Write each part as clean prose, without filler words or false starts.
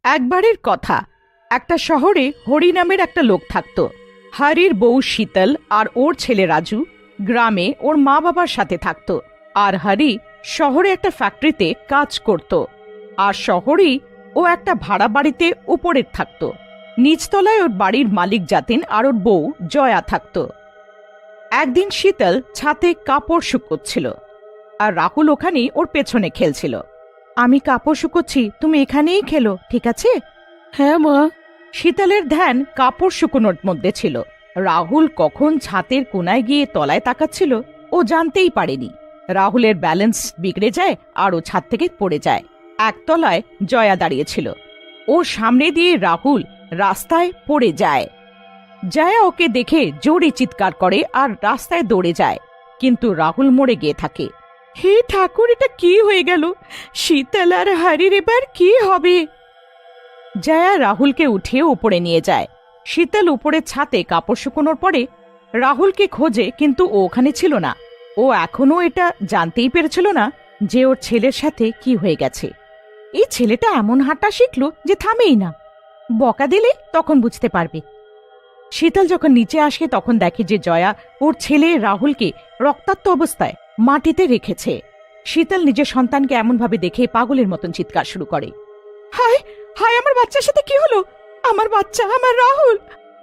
একবারের কথা, একটা শহরে হরি নামের একটা লোক থাকত। হরির বউ শীতল আর ওর ছেলে রাজু গ্রামে ওর মা বাবার সাথে থাকত। আর হরি শহরে একটা ফ্যাক্টরিতে কাজ করত। আর শহরেই ও একটা ভাড়া বাড়িতে উপরের থাকত। নিচতলায় ওর বাড়ির মালিক জাতিন আর ওর বউ জয়া থাকত। একদিন শীতল ছাতে কাপড় শুকোচ্ছিল, আর রাহুল ওখানেই ওর পেছনে খেলছিল। আমি কাপড় শুকোচ্ছি, তুমি এখানেই খেলো, ঠিক আছে? হ্যাঁ মা। শীতলের ধ্যান কাপড় শুকোনোর মধ্যে ছিল। রাহুল কখন ছাতের কোনায় গিয়ে তলায় তাকাচ্ছিল ও জানতেই পারেনি। রাহুলের ব্যালেন্স বিগড়ে যায় আর ও ছাদ থেকে পড়ে যায়। একতলায় জয়া দাঁড়িয়েছিল। ওর সামনে দিয়ে রাহুল রাস্তায় পড়ে যায়। জয়া ওকে দেখে জোরে চিৎকার করে আর রাস্তায় দৌড়ে যায়, কিন্তু রাহুল মরে গিয়ে থাকে। হে ঠাকুর, এটা কি হয়ে গেল? শীতল আর হরির এবার কি হবে? জয়া রাহুলকে উঠিয়ে উপরে নিয়ে যায়। শীতল উপরে ছাতে কাপড় শুকোনোর পরে রাহুলকে খোঁজে, কিন্তু ও ওখানে ছিল না। ও এখনো এটা জানতেই পেরেছিল না যে ওর ছেলের সাথে কি হয়ে গেছে। এই ছেলেটা এমন হাঁটা শিখলো যে থামেই না। বকা দিলে তখন বুঝতে পারবে। শীতল যখন নিচে আসে তখন দেখে যে জয়া ওর ছেলে রাহুলকে রক্তাক্ত অবস্থায় মাটিতে রেখেছে। শীতল নিজের সন্তানকে এমনভাবে দেখে পাগলের মতন চিৎকার শুরু করে, হায় হায়, আমার বাচ্চার সাথে কি হলো? আমার বাচ্চা, আমার রাহুল,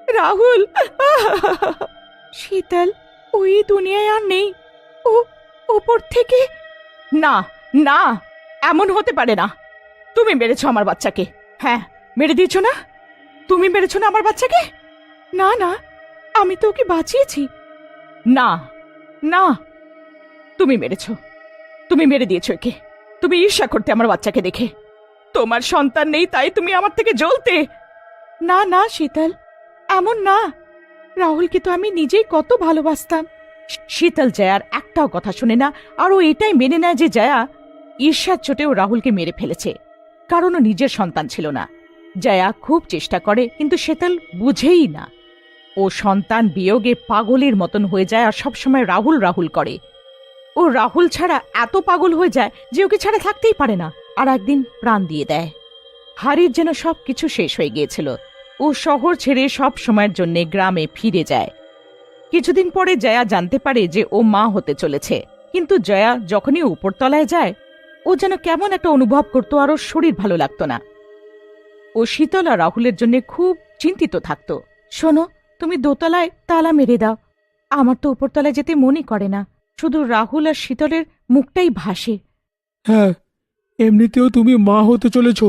রাহুল! শীতল ওই দুনিয়ায় আর নেই। ও ওপর থেকে। না না, এমন হতে পারে না। তুমি মেরেছো আমার বাচ্চাকে। হ্যাঁ, মেরে দিয়েছো না? তুমি মেরেছো না আমার বাচ্চাকে? না না, আমি তো ওকে বাঁচিয়েছি। না না, তুমি মেরেছ। তুমি মেরে দিয়েছো একে। তুমি ঈর্ষা করতে আমার বাচ্চাকে দেখে। তোমার সন্তান নেই তাই তুমি আমার থেকে জ্বলতে। না না শীতল, এমন না। রাহুলকে তো আমি নিজেই কত ভালোবাসতাম। শীতল জয়ার একটাও কথা শুনে না, আর ও এটাই মেনে নেয় যে জয়া ঈর্ষার চোটে ও রাহুলকে মেরে ফেলেছে, কারণ ও নিজের সন্তান ছিল না। জয়া খুব চেষ্টা করে, কিন্তু শীতল বুঝেই না। ও সন্তান বিয়োগে পাগলের মতন হয়ে যায় আর সবসময় রাহুল রাহুল করে। ও রাহুল ছাড়া এত পাগল হয়ে যায় যে ওকে ছাড়া থাকতেই পারে না। আর একদিন প্রাণ দিয়ে দেয়। হারির যেন সবকিছু শেষ হয়ে গিয়েছিল। ও শহর ছেড়ে সব সময়ের জন্য গ্রামে ফিরে যায়। কিছুদিন পরে জয়া জানতে পারে যে ও মা হতে চলেছে, কিন্তু জয়া যখনই উপরতলায় যায় ও যেন কেমন একটা অনুভব করতো, আর ওর শরীর ভালো লাগতো না। ও শীতল আর রাহুলের জন্য খুব চিন্তিত থাকত। শোনো, তুমি দোতলায় তালা মেরে দাও। আমার তো উপরতলায় যেতে মনই করে না, শুধু রাহুল আর শীতলের মুখটাই ভাসে। হ্যাঁ, এমনিতেও তুমি মা হতে চলেছ,